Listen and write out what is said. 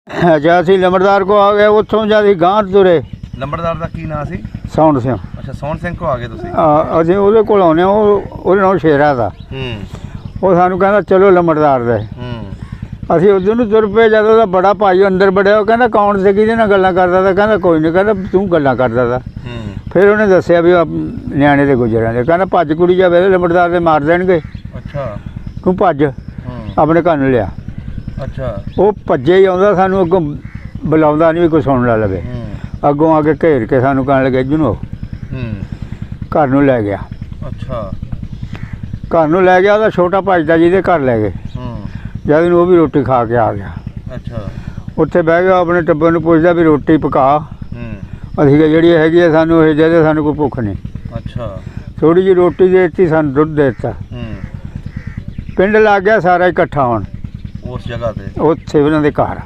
अच्छा ਅਸੀਂ ਲੰਬੜਦਾਰ ਕੋ ਆ ਗਏ ਉੱਥੋਂ ਜਦ ਅਸੀਂ ਗਾਂਹ ਤੁਰੇ ਲੰਬੜਦਾਰ ਦਾ ਕੀ ਨਾਂ ਸੀ? ਸੌਂਡ ਸਿੰਘ ਅੱਛਾ ਸੋਹਣ ਸਿੰਘ ਕੋ ਆ ਗਏ ਤੁਸੀਂ? ਅਸੀਂ ਉਹਦੇ ਕੋਲ ਆਉਂਦੇ ਹਾਂ ਉਹਦੇ ਨਾਲ ਸ਼ੇਰਾ ਦਾ ਉਹ ਸਾਨੂੰ ਕਹਿੰਦਾ ਚਲੋ ਲੰਬੜਦਾਰ ਦੇ ਅਸੀਂ ਉਧਰ ਨੂੰ ਤੁਰ ਪਏ ਜਦੋਂ ਉਹਦਾ ਬੜਾ ਭਾਈ ਅੰਦਰ ਵੜਿਆ ਉਹ ਕਹਿੰਦਾ ਕੌਣ ਸੀ ਕਿਹਦੇ ਨਾਲ ਗੱਲਾਂ ਕਰਦਾ ਤਾ ਕਹਿੰਦਾ ਕੋਈ ਨਹੀਂ ਕਹਿੰਦਾ ਤੂੰ ਗੱਲਾਂ ਕਰਦਾ ਤਾ ਫਿਰ ਉਹਨੇ ਦੱਸਿਆ ਵੀ ਨਿਆਣੇ ਦੇ ਗੁਜਰਾਂ ਦੇ ਕਹਿੰਦਾ ਭੱਜ ਕੁੜੀ ਜਾਵੇ ਲੰਬੜਦਾਰ ਦੇ ਮਾਰ ਦੇਣਗੇ ਅੱਛਾ ਤੂੰ ਭੱਜ ਆਪਣੇ ਘਰ ਨੂੰ ਲਿਆ ਅੱਛਾ ਉਹ ਭੱਜੇ ਹੀ ਆਉਂਦਾ ਸਾਨੂੰ ਅੱਗੋਂ ਬੁਲਾਉਂਦਾ ਨਹੀਂ ਵੀ ਕੋਈ ਸੁਣ ਲਾ ਲਵੇ ਅੱਗੋਂ ਆ ਕੇ ਘੇਰ ਕੇ ਸਾਨੂੰ ਕਹਿਣ ਲੱਗੇ ਜਿਹਨੂੰ ਘਰ ਨੂੰ ਲੈ ਗਿਆ ਅੱਛਾ ਘਰ ਨੂੰ ਲੈ ਗਿਆ ਉਹਦਾ ਛੋਟਾ ਭਾਈ ਦਾ ਜਿਹਦੇ ਘਰ ਲੈ ਗਏ ਜਦ ਨੂੰ ਉਹ ਵੀ ਰੋਟੀ ਖਾ ਕੇ ਆ ਗਿਆ ਅੱਛਾ ਉੱਥੇ ਬਹਿ ਗਿਆ ਆਪਣੇ ਟੱਬਰ ਨੂੰ ਪੁੱਛਦਾ ਵੀ ਰੋਟੀ ਪਕਾ ਅਸੀਂ ਕਿਹਾ ਜਿਹੜੀ ਹੈਗੀ ਹੈ ਸਾਨੂੰ ਇਹ ਦੇ ਦੇ ਸਾਨੂੰ ਕੋਈ ਭੁੱਖ ਨਹੀਂ ਅੱਛਾ ਥੋੜ੍ਹੀ ਜਿਹੀ ਰੋਟੀ ਦੇ ਦਿੱਤੀ ਸਾਨੂੰ ਦੁੱਧ ਦੇ ਦਿੱਤਾ ਪਿੰਡ ਲੱਗ ਗਿਆ ਸਾਰਾ ਇਕੱਠਾ ਹੋਣ ਉਸ ਜਗ੍ਹਾ ਤੇ ਉੱਥੇ ਉਹਨਾਂ ਦੇ ਘਰ